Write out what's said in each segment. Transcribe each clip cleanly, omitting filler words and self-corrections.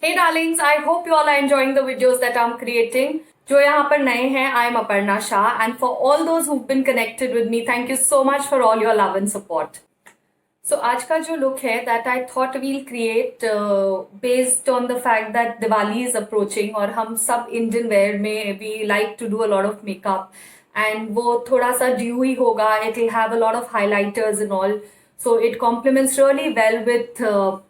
Hey darlings, I hope you all are enjoying the videos that I'm creating. जो यहाँ पर नए हैं, I am Aparna Shah, and for all those who've been connected with me, thank you so much for all your love and support. So आज का जो look है that I thought we'll create based on the fact that Diwali is approaching और हम सब Indian wear में we like to do a lot of makeup and वो थोड़ा सा dewy होगा. It will have a lot of highlighters and all, so it complements really well with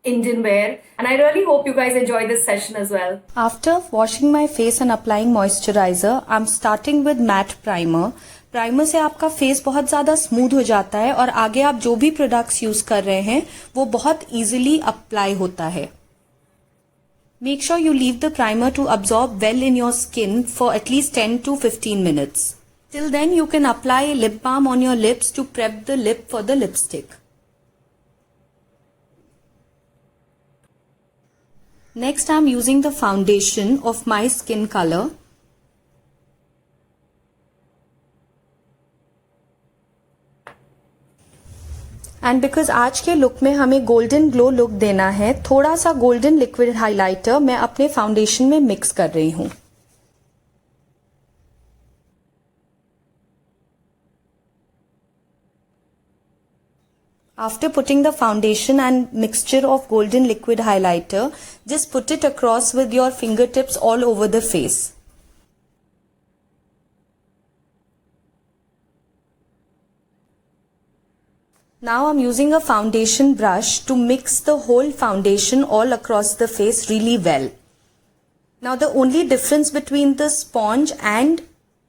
Indian wear, and I really hope you guys enjoy this session as well. After washing my face and applying moisturizer, I'm starting with matte primer. Primer से आपका face बहुत ज़्यादा smooth हो जाता है और आगे आप जो भी प्रोडक्ट्स यूज़ कर रहे हैं वो बहुत इजीली अप्लाई होता है. Make sure you leave the primer to absorb well in your skin for at least 10 to 15 minutes. Till then you can apply lip balm on your lips to prep the lip for the lipstick. Next, I'm using the foundation of my skin color. And because आज के look में हमें golden glow look देना है, थोड़ा सा golden liquid highlighter मैं अपने फाउंडेशन में मिक्स कर रही हूँ. After putting the foundation and mixture of golden liquid highlighter, just put it across with your fingertips all over the face. Now I'm using a foundation brush to mix the whole foundation all across the face really well. Now the only difference between the sponge and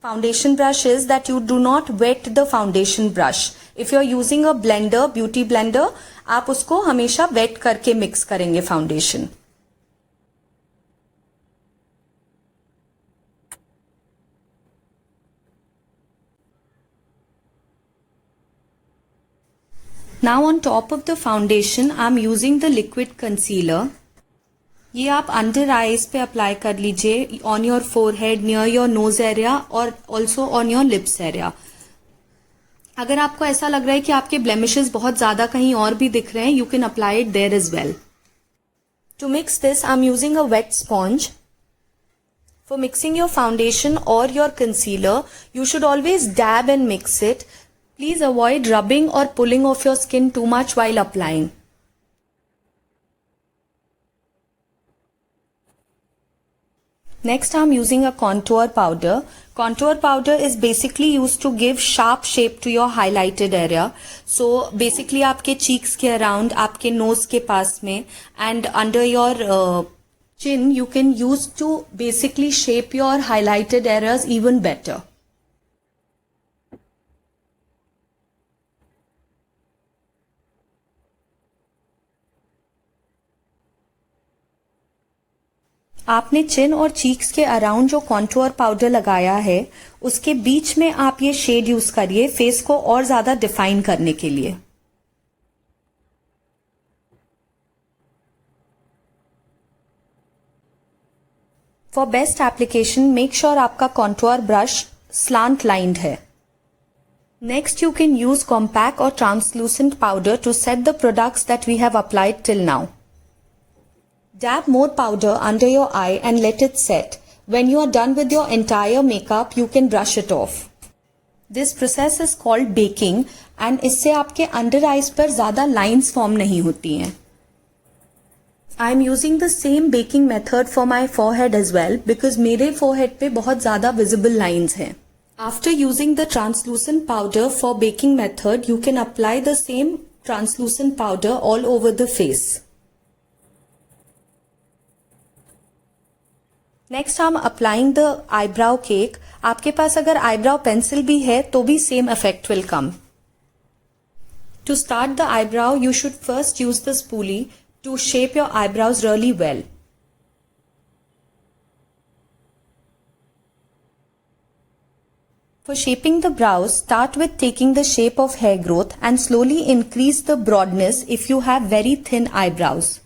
foundation brush is that you do not wet the foundation brush. If you are using a blender, beauty blender, आप उसको हमेशा wet करके mix करेंगे foundation. Now on top of the foundation, I'm using the liquid concealer. ये आप under eyes पे apply कर लीजिए, on your forehead, near your nose area और also on your lips area. अगर आपको ऐसा लग रहा है कि आपके ब्लेमिशेस बहुत ज्यादा कहीं और भी दिख रहे हैं, you can apply it there as well. To mix this I'm using a wet sponge. For mixing your foundation or your concealer, you should always dab and mix it. Please avoid rubbing or pulling off your skin too much while applying. Next, I'm using a contour powder. Contour powder is basically used to give sharp shape to your highlighted area. So basically आपके cheeks के around, आपके nose के पास में and under your chin, you can use to basically shape your highlighted areas even better. आपने चिन और cheeks के around जो contour powder लगाया है उसके बीच में आप ये शेड यूज करिए फेस को और ज्यादा डिफाइन करने के लिए. For best application make sure आपका कॉन्टूर ब्रश स्लांट लाइंड है. Next you can use compact और translucent powder to set the products that we have applied till now. Dab more powder under your eye and let it set. When you are done with your entire makeup, you can brush it off. This process is called baking and इससे आपके under eyes पर ज़्यादा lines form नहीं होती हैं. I am using the same baking method for my forehead as well because मेरे forehead पे बहुत ज़्यादा visible lines हैं. After using the translucent powder for baking method, you can apply the same translucent powder all over the face. Next हम applying the eyebrow cake. आपके पास अगर eyebrow pencil भी है तो भी same effect will come. To start the eyebrow you should first use the spoolie to shape your eyebrows really well. For shaping the brows, start with taking the shape of hair growth and slowly increase the broadness if you have very thin eyebrows.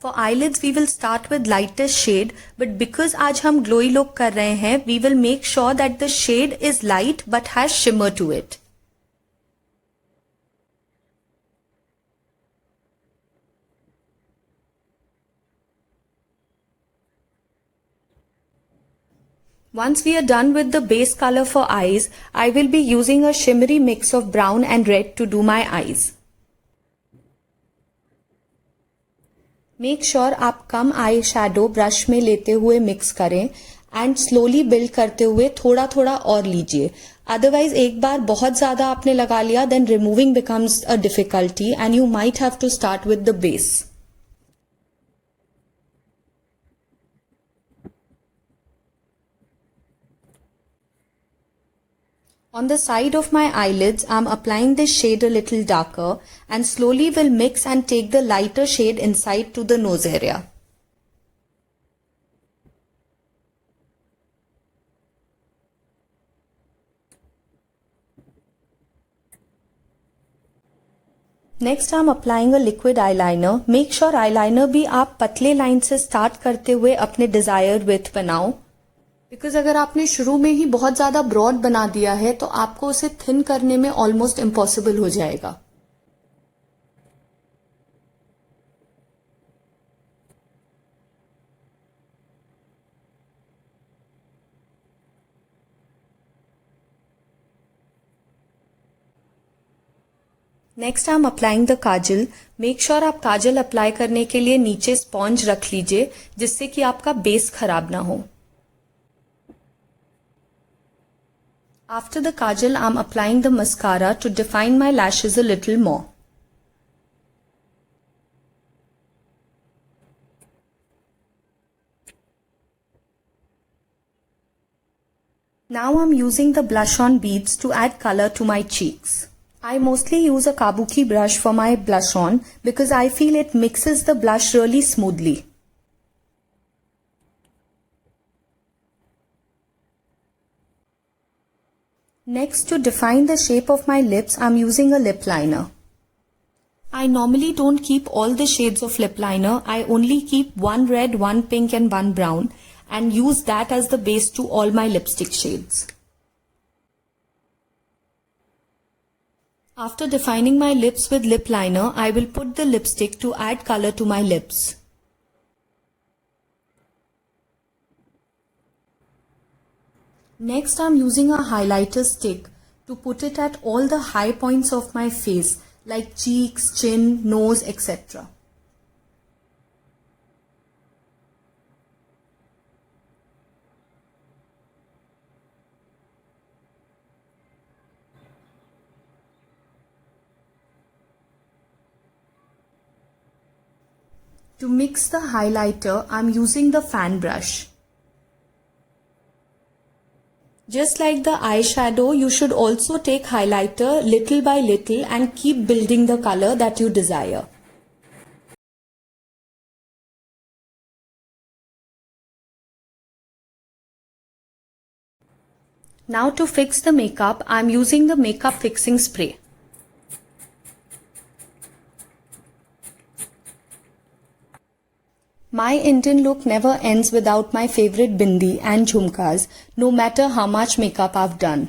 For eyelids we will start with lightest shade, but because आज हम glowy look कर रहे हैं, we will make sure that the shade is light but has shimmer to it. Once we are done with the base color for eyes, I will be using a shimmery mix of brown and red to do my eyes. Make sure आप कम eye shadow brush में लेते हुए mix करें and slowly build करते हुए थोड़ा थोड़ा और लीजिए. अदरवाइज एक बार बहुत ज़्यादा आपने लगा लिया, then removing becomes a difficulty and you might have to start with the base. On the side of my eyelids, I am applying this shade a little darker and slowly will mix and take the lighter shade inside to the nose area. Next I am applying a liquid eyeliner. Make sure eyeliner भी आप पतले line से start करते हुए अपने desired width बनाओ. Because अगर आपने शुरू में ही बहुत ज़्यादा ब्रॉड बना दिया है तो आपको उसे थिन करने में ऑलमोस्ट इम्पॉसिबल हो जाएगा. Next I am applying the Kajal. Make sure आप काजल अप्लाई करने के लिए नीचे स्पॉन्ज रख लीजिए जिससे कि आपका बेस खराब ना हो. After the kajal, I am applying the mascara to define my lashes a little more. Now I am using the blush on beads to add color to my cheeks. I mostly use a kabuki brush for my blush on because I feel it mixes the blush really smoothly. Next, to define the shape of my lips, I am using a lip liner. I normally don't keep all the shades of lip liner. I only keep one red, one pink and one brown and use that as the base to all my lipstick shades. After defining my lips with lip liner, I will put the lipstick to add color to my lips. Next, I am using a highlighter stick to put it at all the high points of my face like cheeks, chin, nose, etc. To mix the highlighter, I am using the fan brush. Just like the eyeshadow, you should also take highlighter little by little and keep building the color that you desire. Now to fix the makeup, I am using the makeup fixing spray. My Indian look never ends without my favorite bindi and jhumkas, no matter how much makeup I've done.